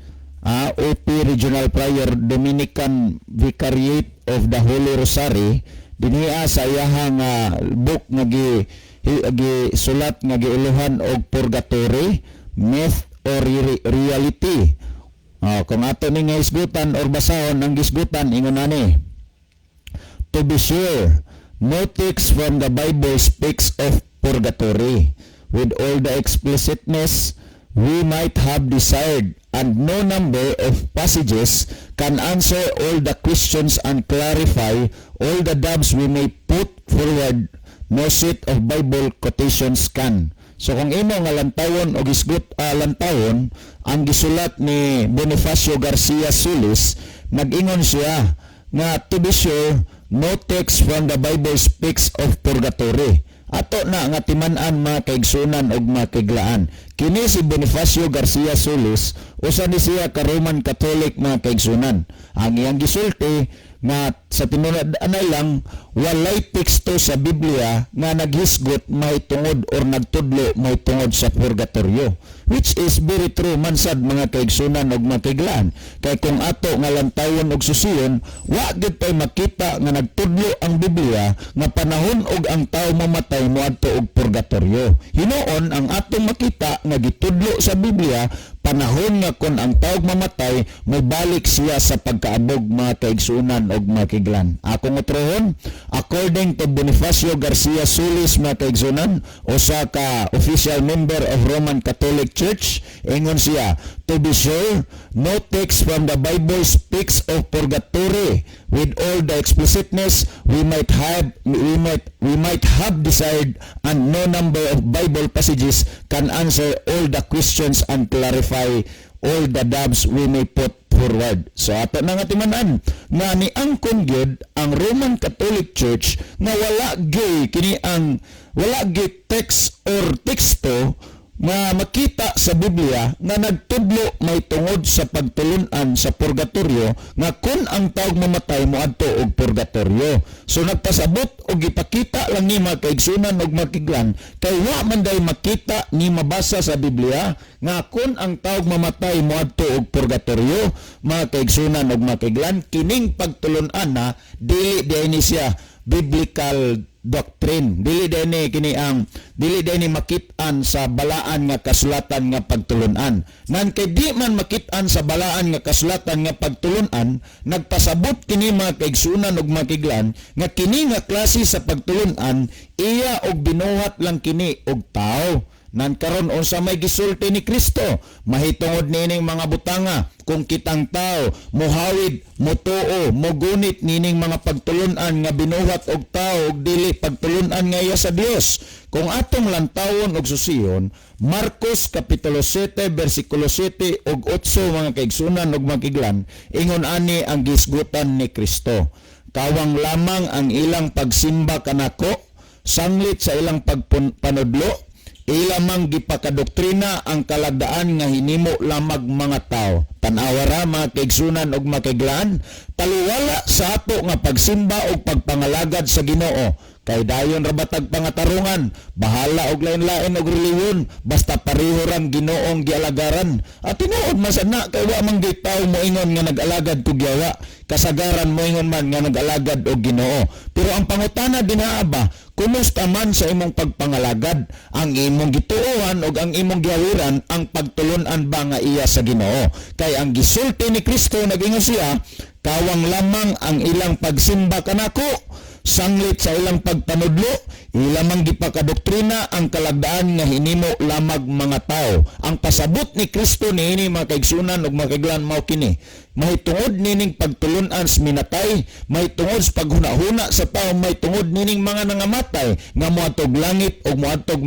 OP Regional Prior Dominican Vicariate of the Holy Rosary, dinhiya sa iyahang book nga sulat nga giiluhan og purgatory, myth or reality. Kung ato ni nga isgutan or basahon ang gisgutan ingon ani. To be sure, no text from the Bible speaks of purgatory with all the explicitness we might have desired, and no number of passages can answer all the questions and clarify all the doubts we may put forward. No set of Bible quotations can. So kung imo nga lantawon o gisgut lantawon ang gisulat ni Bonifacio Garcia Solis, nag-ingon siya nga to be sure no text from the Bible speaks of purgatory. Ato na nga timan-an mga kaigsunan og mga kiglaan. Kini si Bonifacio Garcia Solis usa ni siya ka Roman Catholic mga kaigsunan. Ang iyang gisulti nga sa tinunod anay lang walay teksto sa Biblia nga naghisgot may tungod or nagtudlo may tungod sa purgatorio, which is very true man sad mga kaigsunan og makiglaan. Kay kung ato nga lantawon og susiyon, wa gid tay makita nga nagtudlo ang Biblia nga panahon og ang tawo mamatay moadto og purgatorio. Hinuon ang atong makita nga gitudlo sa Biblia panahon nga kon ang tawag mamatay mobalik siya sa pagkaabog mga kaigsunan og makiglan. Akong utrohon, according to Bonifacio Garcia Solis mga kaigsunan, usa ka official member of Roman Catholic Church, ingon siya, to be sure, no text from the Bible speaks of purgatory with all the explicitness we might have desired, and no number of Bible passages can answer all the questions and clarify all the doubts we may put forward. So ato na nga timanan nga ni angkon gyud ang Roman Catholic Church nga wala gyud text or teksto nga makita sa Biblia nga nagtudlo may tungod sa pagtulunan sa purgatorio nga kun ang tawag mamatay moadto og purgatorio. So nagpasabot og ipakita lang ni mga kaigsunan og makiglan kay wa man day makita ni mabasa sa Biblia nga kun ang tawag mamatay moadto og purgatorio. Mga kaigsunan og makiglan, kining pagtulunan na dili ni siya biblical doctrine, dili ni makitaan sa balaan nga kasulatan nga pagtulunan. Nan kay di man makitaan sa balaan nga kasulatan nga pagtulunan, nagpasabot kini mga kaigsunan og makiglan nga kini nga klase sa pagtulunan iya og binuhat lang kini og tao. Nan karon unsa may gisulti ni Kristo, mahitungod nining mga butanga kung kitang tao mohawid, motuo, mogunit nining mga pagtulunan nga binuhat og tao og dili pagtulunan nga iya sa Dios. Kung atong lantawon og susiyon, Marcos kapitulo 7 bersikulo 7 ug 8 mga kaigsunan ug makiglan, ingon ani ang gisgutan ni Kristo. Kawang lamang ang ilang pagsimba kanako, sanglit sa ilang pagpanudlo, ilamang gipakadoktrina ang kalagdaan nga hinimo lamag mga tao. Tanawara mga kaigsunan og makiglaan, taliwala sa ato nga pagsimba og pagpangalagad sa Ginoo. Kay dayon ra batag pangatarungan, bahala og lain-lain og reliyon, basta pareho rang Ginoong gialagaran. At tinuod masana kay wa man gyud tawo moingon nga nag-alagad og yawa, kasagaran moingon man nga nag-alagad og Ginoo. Pero ang pangutana dinaa ba, kumusta man sa imong pagpangalagad, ang imong gituohan ug ang imong gihawiran ang pagtulon-an ba nga iya sa Ginoo? Kay ang gisulti ni Kristo nagingon siya, kawang lamang ang ilang pagsimba kanako, sanglit sa ilang pagpanudlo, ilamang gipakadoktrina ang kalagdaan nga hinimo lamag mga tao. Ang pasabot ni Kristo niini mga kaigsunan ug makiglan mao kini. Mahitungod nining pagtulunan sa minatay, mahitungod sa paghuna-huna sa tao, mahitungod nining mga nangamatay nga moadtog langit ug moadtog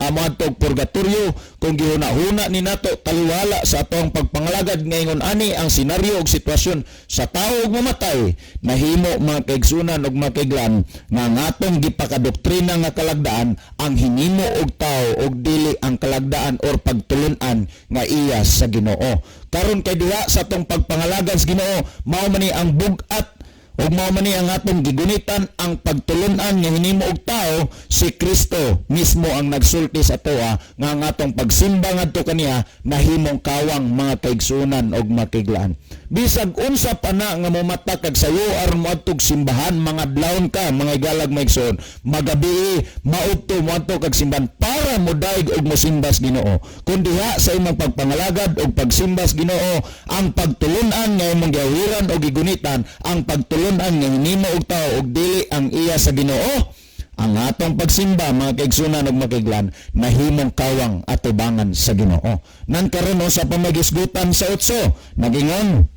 moadtog purgatorio. Kung gihuna-huna ni nato taliwala sa atong pagpangalagad ngayon ani ang senaryo ug sitwasyon sa tao ug mamatay, nahimo mga kaigsunan ug makiglan nga atong gipakadoktrina nga kalagdaan ang hinimo og tao ug dili ang kalagdaan or pagtulunan nga iya sa Ginoo. Karon kay diha sa atong pagpangalagad sa Ginoo, mao man ni ang bugat ug mao man ni ang atong gigunitan ang pagtulunan nga hinimo og tao. Si Kristo mismo ang nagsulti sa toa nga ang atong pagsimba ngadto kaniya nahimong kawang mga kaigsunan ug makiglaan. Bisag unsa pa na nga momata kag sayo aron moadtog simbahan, mga adlawon ka mga igalag maigsoon, magabi maudto moadto kag simbahan para modaig og mosimba sa Ginoo. Kun diha sa imong pagpangalagad ug pagsimba sa Ginoo, ang pagtulunan nga imong gihawiran ug gigunitan ang pagtulunan nga hinimo og tao ug dili ang iya sa Ginoo, ang atong pagsimba mga kaigsunan ug makiglan nahimong kawang atubangan sa Ginoo. Nan karon sa pamagisgutan sa 8 nagingon,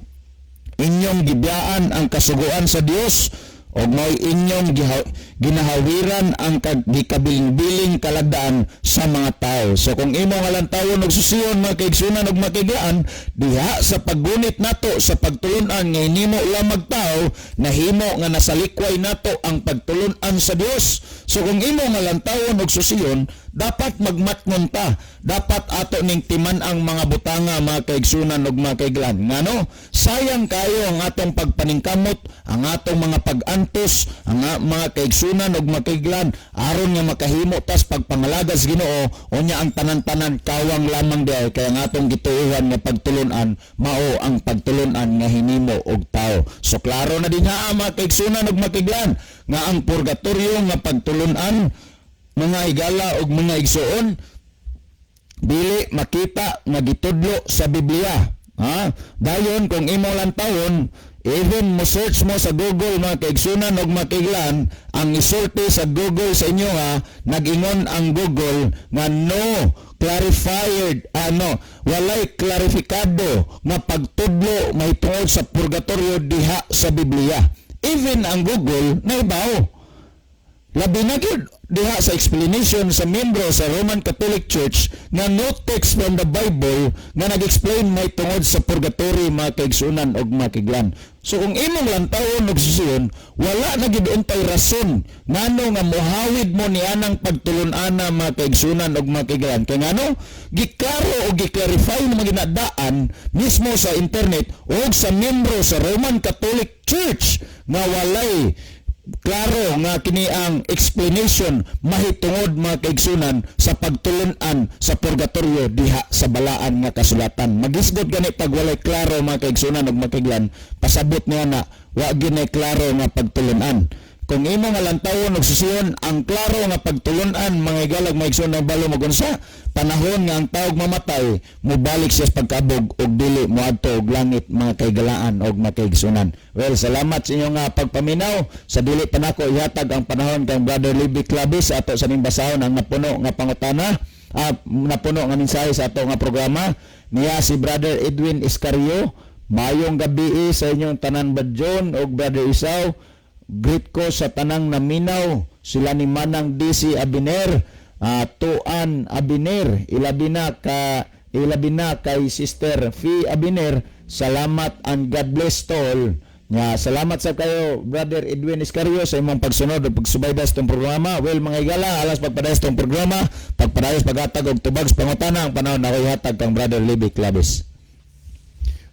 inyong gibiyaan ang kasuguan sa Dios og may inyong ginahawiran ang gikabiling-biling kalagdaan sa mga tao. So kung imo nga lantawon og susiyon mga kaigsunan ug makiglaan, diha sa paggunit nato sa pagtulunan nga hinimo lamang tao, nahimo nga nasalikway nato ang pagtulunan sa Dios. So kung imo nga lantawon og susiyon, dapat magmatngon ta, dapat ato ning timan ang mga butanga, mga kaigsunan ug mga kaiglan. Ngano? Sayang kayo ang atong pagpaningkamot, ang atong mga pag-antos, ang mga kaigsunan ug mga kaiglan aron nga makahimo tas pagpangalagas Ginoo unya ang tanan-tanan kawang lamang diay kay ang atong gituohan nga pagtulon-an mao ang pagtulon-an nga hinimo og tao. So klaro na din ha mga kaigsunan ug mga kaiglan nga ang purgatorio nga pagtulon-an mga higala ug mga igsuon dili makita nga gitudlo sa Biblia. Ha? Dayon kung imo lang tawon, even mo search mo sa Google mga kaigsunan ug mga kaiglan, ang isulti sa Google sa inyo ha, nag-ingon ang Google nga no clarified walay klarifikado nga pagtudlo mahitungod sa purgatorio diha sa Biblia. Even ang Google naibaw. Labi na gyud diha sa explanation sa membro sa Roman Catholic Church nga no text from the Bible nga nag-explain may tungod sa purgatory mga kaigsunan og mga kaiglan. So kung imong lantawon og susiyon, wala na gyud untay rason ngano nga mohawid mo nianang pagtulon-ana mga kaigsunan og mga kaiglan. Kay ngano giklaro og giklarify na maginadaan mismo sa internet og sa membro sa Roman Catholic Church nga walay klaro nga kini ang explanation mahitungod mga kaigsunan sa pagtulon-an sa purgatorio diha sa balaan nga kasulatan. Magisgot gani pag walay klaro mga kaigsunan ug mga kaiglan, pasabot niya na wa gyud klaro nga pagtulon-an. Kung imo nga lantawon og susiyon ang klaro nga pagtulon-an mga igalag maigsoon ng balo magunsa, panahon nga ang taog mamatay mobalik siya sa pagkabog og dili moadto og langit mga kaigalaan og mga kaigsunan. Well, salamat sa inyo nga pagpaminaw. Sa dili pa nako ihatag ang panahon kang Brother Libby Clavis ato sa ning basahon ang napuno nga pangutana, napuno nga mensahe sa ato nga programa. Niya si Brother Edwin Iscario. Mayong gabi sa inyong tanan Badyon og Brother Isaw. Greet ko sa tanang naminaw, sila ni Manang DC Abiner, Tuan Abiner, ilabi na kay Sister Fee Abiner. Salamat and God bless to all. Salamat sa kayo Brother Edwin Iscario sa imong pagsunod ug pagsubayda sa itong programa. Well mga igala, alas pagpadayos itong programa, pagpadayos paghatag og tubag sa pangutana ang panahon na ko'y hatag kang Brother Libby Clavis.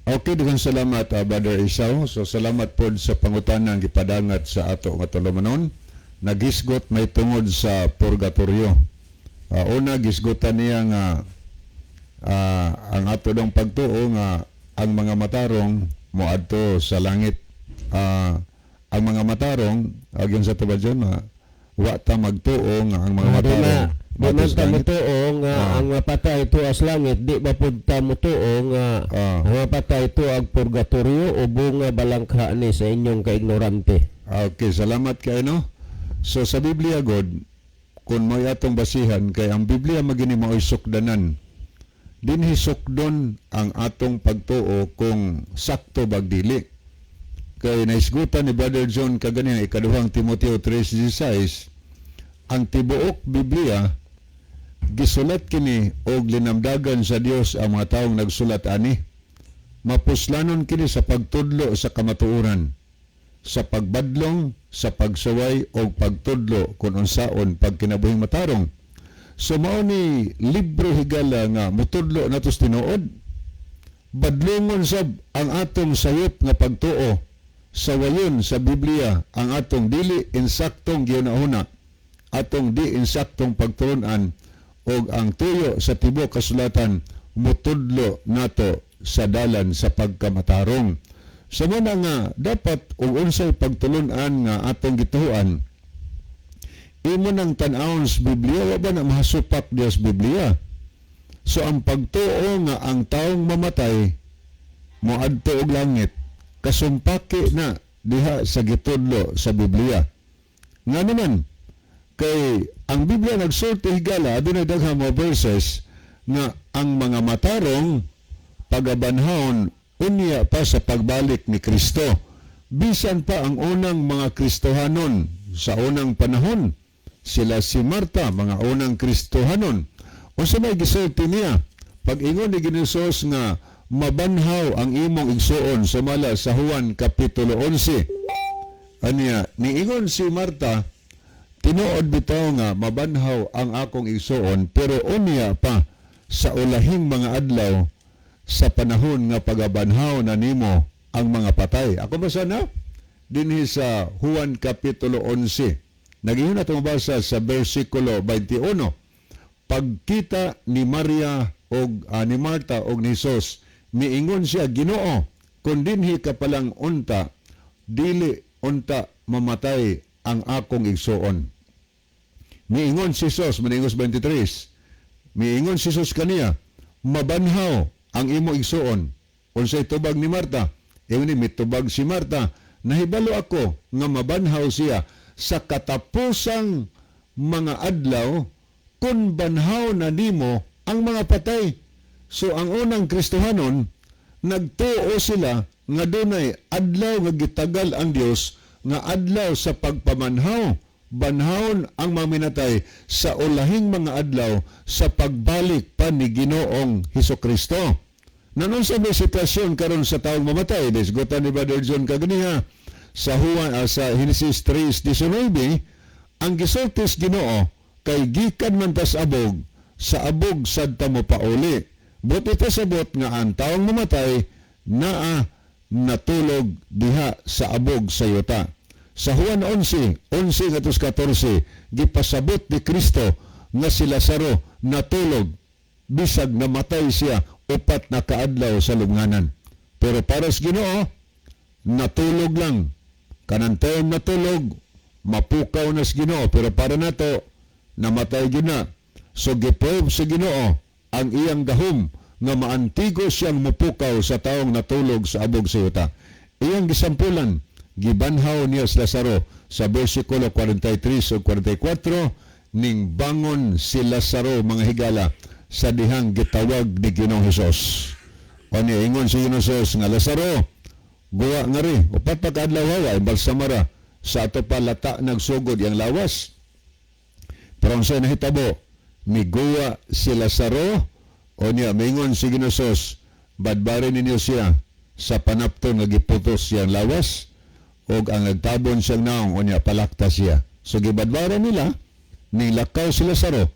Okay, dugang salamat Brother Isaw. So salamat po sa pangutanang gipadangat sa ato nga tulumanon. Nagisgot may tungod sa purgatorio. Una gisgotan niya nga ang ato dong pagtuo nga ang mga matarong moadto sa langit. Ang mga matarong agyon sa tubadyon wa ta magtuo nga ang mga matarong Di man ta mutuo nga ang mapatay ito as langit, di ba pud ta mutuo nga ang mapatay ito ang purgatorio o bunga balangka ni sa inyong kaignorante. Okay, salamat kayo no. So sa Biblia God, kung mo atong basihan kay ang Biblia magini mao'y sukdanan. Dinhi sukdon ang atong pagtuo kung sakto bagdili. Kay naisgutan ni Brother John kaganina ikaduhang Timoteo 3:16, ang tibuok Biblia gisulat kini og linamdagan sa Dios ang mga taong nagsulat ani. Mapuslanon kini sa pagtudlo sa kamatuoran, sa pagbadlong, sa pagsuway og pagtudlo kun unsaon pagkinabuhing matarong. So mao ni libro higala nga mutudlo natos tinuod. Badlongon sab ang atong sayop nga pagtuo sa wayon sa Biblia ang atong dili insaktong gihunahuna, atong di insaktong pagtulon-an og ang tuyo sa tibuok kasulatan mutudlo nato sa dalan sa pagkamatarong. Sa muna nga dapat og unsay pagtulon-an nga atong gituhuan, imo nang tan-awon sa Biblia, wa ba na mahasupak diya sa Biblia? So ang pagtuo nga ang taong mamatay moadto og langit, kasumpaki na diha sa gitudlo sa Biblia. Nga naman, kay ang Biblia nagsulti higala adunay daghang mga verses nga ang mga matarong pagabanhawon unya pa sa pagbalik ni Kristo. Bisan pa ang unang mga Kristohanon sa unang panahon, sila si Marta, mga unang Kristohanon. O sa may gisulti niya, pag-ingon ni Ginosos nga mabanhaw ang imong igsuon sumala sa Juan Kapitulo 11. Aniya, niingon si Marta, tinuod bitaw nga mabanhaw ang akong igsuon, pero unya pa sa ulahing mga adlaw sa panahon nga pagabanhaw na nimo ang mga patay. Ako basa na dinhi sa Juan Kapitulo 11. Nagingon nato mabasa sa bersikulo 21. Pagkita ni Maria og ni Marta og ni Jesus, miingon siya, Ginoo, kung dinhi ka palang unta, dili unta mamatay ang akong igsuon. Miingon si Jesus, maningos 23, miingon si Jesus kaniya, mabanhaw ang imo igsuon. Unsay tubag ni Marta? Ni mitubag si Marta, nahibalo ako nga mabanhaw siya sa katapusang mga adlaw kung banhaw na nimo ang mga patay. So ang unang Kristohanon, nagtuo sila nga dunay adlaw nga gitagal ang Dios nga adlaw sa pagpamanhaw, banhawon ang maminatay sa ulahing mga adlaw sa pagbalik pa ni Ginoong Hesukristo. Nanon sa may sitwasyon karon sa taong mamatay, desgutan ni Brother John kaganiha sa sa Genesis 3:19, ang gisultis Ginoo kay gikan man tas abog, sa abog sadta mo pauli. Buti pa sabot nga ang taong mamatay naa natulog diha sa abog sa yuta. Sa Juan 11:11-14, gipasabot ni Kristo nga si Lazaro natulog bisag namatay siya 4 na kaadlaw sa lubnganan. Pero para sa Ginoo, natulog lang. Kanang time natulog, mapukaw na sa Ginoo. Pero para nato, namatay gyud na. So giprobe sa Ginoo ang iyang gahom nga maantigo siyang mupukaw sa taong natulog sa abog sa yuta. Iyang gisampulan, gibanhaw niya sa Lazaro sa bersikulo 43 o 44, ning bangon si Lazaro mga higala sa dihang gitawag ni Ginoong Hesus. O niya ingon si Ginoong Hesus nga, Lazaro, guwa nga rin, upat pagkadlaw hawa, balsamara, sa ato palata nagsugod yung lawas. Pero ang sa'yo nahitabo, miguwa si Lazaro, o niya, mingon si Ginoong Hesus, badbarin ninyo siya sa panapton nga giputos siyang lawas, o ang nagtabon siyang naong, o niya, palakta siya. So gibadbaran nila, nilakaw si Lazaro,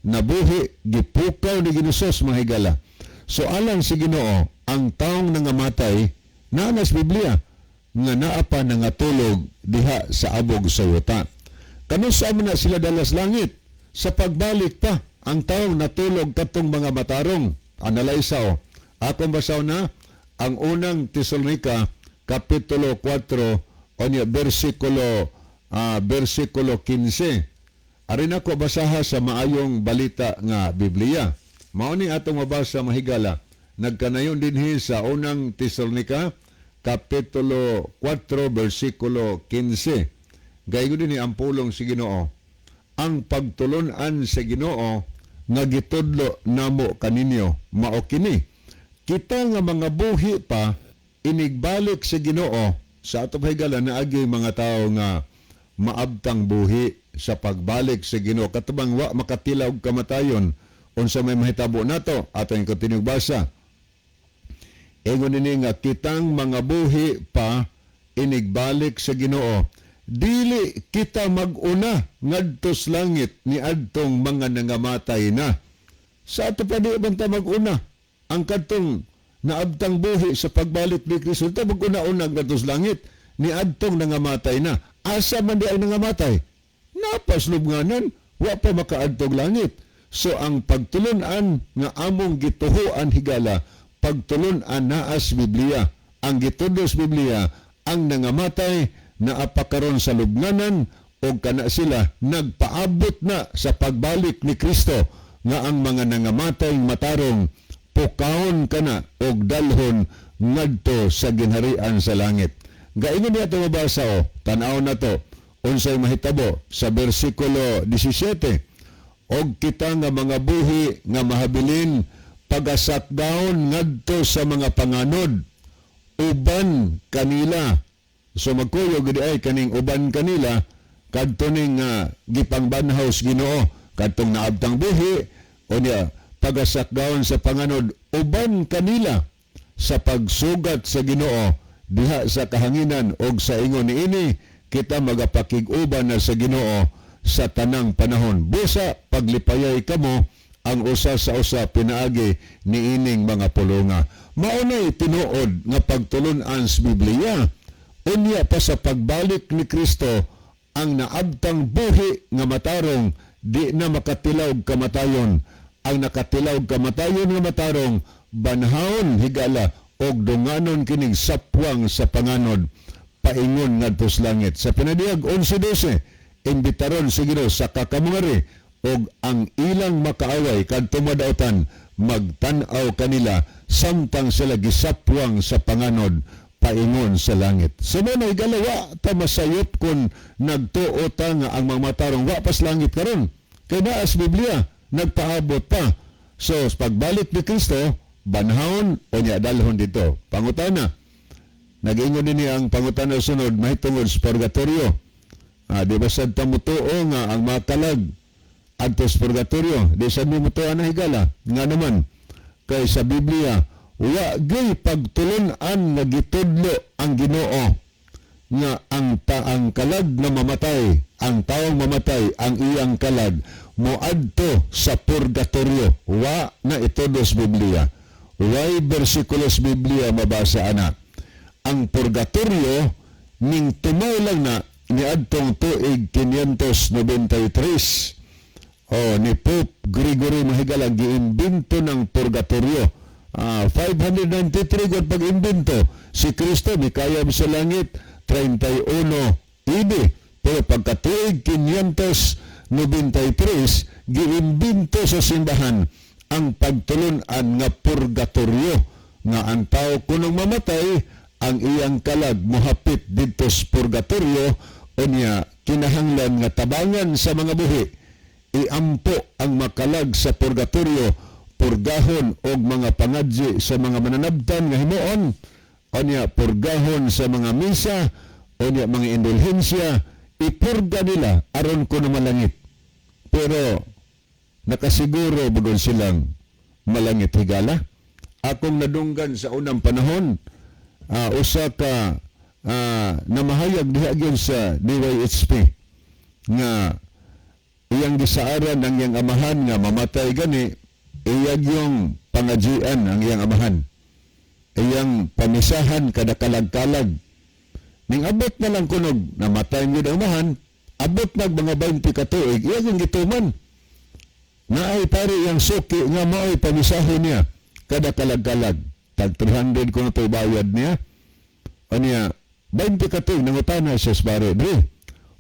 nabuhi, gipukaw ni Ginoos mga higala. So alang si Ginoo, ang taong nangamatay, naanas Biblia, nga naapa nangatulog diha sa abog sa yuta. Kanusa man na sila dalas langit, sa pagbalik pa, ang taong natulog katong mga matarong. Analaysa akong basaw na, ang unang Tesalonica, Kapitulo 4, o niya, versikulo 15. Arin ako basaha sa maayong balita nga Biblia. Mao ni atong mabasa mahigala. Nagkanayon dinhi sa unang Tesalonica, Kapitulo 4, versikulo 15. Gayon din ni ang pulong si Ginoo. Ang pagtulunan sa Ginoo nga gitudlo namo kaninyo mao kini. Kita nga mga buhi pa inigbalik sa Ginoo sa atong higala na agi mga tao nga maabtang buhi sa pagbalik sa Ginoo. Katubang wa makatilaw og kamatayon unsa may mahitabo nato aton continuing basa. Ingon ini nga kitang mga buhi pa inigbalik sa Ginoo. Dili kita mag-una ngadto sa langit ni adtong mga nangamatay na. Sa ato pa di banta mag-una ang kadtong naabtang buhi sa pagbalik ni Kristo. Ta mag-una-una ngadto sa langit ni adtong nangamatay na. Asa man di ay nangamatay? Napaslubnganan, wa pa makaadtog langit. So ang pagtulunan nga among gituhuan higala, pagtulunan naas Biblia. Ang gitudos Biblia, ang nangamatay na apakaron sa lubnganan o kana sila nagpaabot na sa pagbalik ni Kristo nga ang mga nangamatay matarong pukaon kana og dalhon ngadto sa ginharian sa langit. Gaingon niya ito mabasa tanaw na to, unsay mahitabo sa bersikulo 17. Og kita nga mga buhi nga mahabilin pagasakdaon ngadto sa mga panganod, uban kanila. So magkuyo gid ay kaning uban kanila kadto ning gipangbanhaw sa Ginoo kadtong naabtang buhi o niya pagasakdaon sa panganod, uban kanila sa pagsugat sa Ginoo diha sa kahanginan og sa ingon niini kita magapakig-uban na sa Ginoo sa tanang panahon. Busa paglipayay kamo ang usa sa usa pinaagi ni ining mga pulonga. Maunay tinuod nga pagtulon-an sa Biblia. Unya pa sa pagbalik ni Kristo ang naabtang buhi nga matarong di na makatilaw kamatayon. Ang nakatilaw kamatayon nga matarong banhaon higala og dunganon kining sapwang sa panganod paingon ngadto sa langit. Sa pinadiyag 11:12 imbitaron sa Ginoo sa kakamungari og ang ilang makaaway kadto madautan magtan-aw kanila samtang sila gisapwang sa panganod paingon sa langit. So na galawa ta masayop kun nagtuo ta nga ang mga matarong wa pas langit karon. Kay naa sa Biblia nagpaabot pa. So pagbalik ni Kristo banhaon o niya dalhon dito. Pangutana. Nag-ingon din ang pangutana sunod mahitungod sa purgatorio. Di ba sad ta mutuo nga ang makalag adto sa purgatorio? Di sad mo mutuo na higala. Nga naman kay sa Biblia wa gyud pagtulon-an nga gitudlo ang Ginoo nga ang kalag na mamatay, ang taong mamatay, ang iyang kalag moadto sa purgatorio. Wa na itudo sa Biblia. Way bersikulo sa Biblia mabasa ana. Ang purgatorio ning tumaw lang na niadtong tuig 593 ni Pope Gregory Mahigala giimbento ng purgatorio. 593 gud pag-imbento. Si Kristo mikayam sa langit 31 AD. Pero pagkatuig 593 giimbento sa simbahan ang pagtulon-an nga purgatorio nga ang tao kunong mamatay ang iyang kalag mohapit didto sa purgatorio unya kinahanglan nga tabangan sa mga buhi iampo ang makalag sa purgatorio purgahon og mga pangadji sa mga mananabtan nga himuon unya purgahon sa mga misa unya mga indulhensya ipurga nila aron kuno malangit pero nakasiguro bugod silang malangit higala. Akong nadunggan sa unang panahon usa ka namahayag diha gyud sa DYHP nga iyang gisaaran ang iyang amahan nga mamatay gani iyag yung pangadjian ang iyang amahan iyang pamisahan kada kalag-kalag ning abot na lang kunog namatay gyud ang amahan abot nag mga 20 ka tuig iyag yung gituman naay pare iyang suki nga mao'y pamisahon niya kada kalag-kalag tag 300 kung ito'y bayad niya. O niya, 20 katuig nangutana siya sa pare, Dre,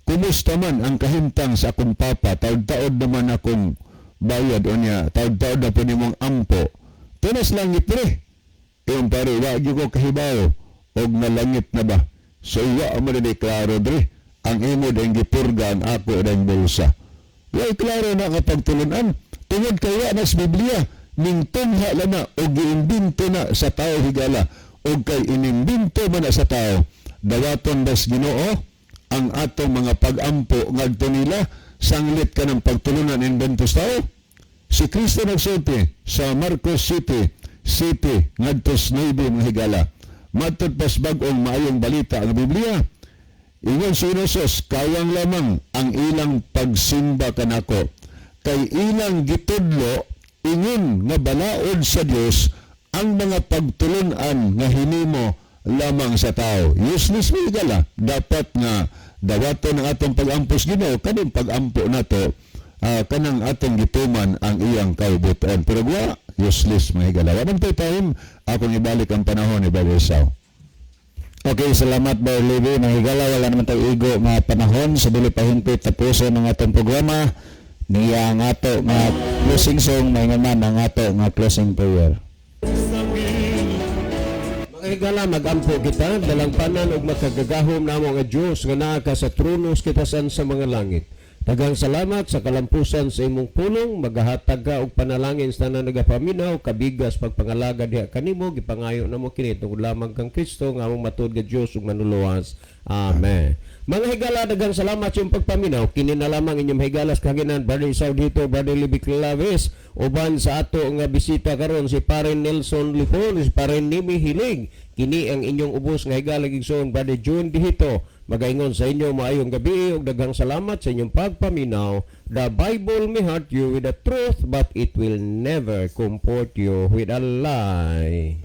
kumusta man ang kahintang sa akong papa, taod-taod naman akong bayad. O niya, taod-taod na po ni mong ampo. Tunas langit, Dre. Yung pare, wagi ko kahibaw, og nalangit na ba? So, iya mo na klaro, Dre, ang imo dahil gipurga ang ako dahil bulsa. Iya, klaro na nga pagtulunan. Tungod kaya na sa Biblia, ning tungha lang na o giimbinto na sa tao higala o kay inimbinto man na sa tao dawaton bas Ginoo ang atong mga pag-ampo ngadto nila sanglit ka ng pagtulunan imbento sa tao. Si Kristo nagsulti sa Marcos City ngadto sa 9 mga higala matod pas bag-ong maayong balita ang Biblia ingon si Jesus kayang lamang ang ilang pagsimba kanako kay ilang gitudlo ingon nga balaod sa Dios ang mga pagtulunan nga hinimo lamang sa tao. Useless mo higala. Dapat nga dawaton ang atong pag-ampos Ginoo kaning pag-ampo nato kanang atong gituman ang iyang kaubuton. Pero wa useless mo higala. Wa man time akong ibalik ang panahon ni Brother Sao. Okay, salamat Brother Levi. Mahigala wala naman tayo igo nga panahon sa dili pa hingpit tapuson ng atong programa. Niya ang ato nga closing song maingon man ang ato nga closing prayer. Mga higala magampo kita dalang panan ug makagagahom namo nga Dios nga naa ka sa tronos kitasan sa mga langit. Daghang salamat sa kalampusan sa imong pulong magahatag ka og panalangin sa tanan nagapaminaw kabigas pagpangalaga diha kanimo gipangayo namo kini tungod lamang kang Kristo nga among matud nga Dios ug manuluwas. Amen. Mga higala daghang salamat sa imong pagpaminaw kini na lamang inyong higalas kaginan Brother Sao dito Brother Levi Claves uban sa ato nga bisita karon si Pare Nelson Lipon si Pare Nimi Hilig kini ang inyong ubos nga higala gigsoon Brother John Dihito Magaingon sa inyo maayong gabi ug daghang salamat sa inyong pagpaminaw. The Bible may hurt you with the truth but it will never comfort you with a lie.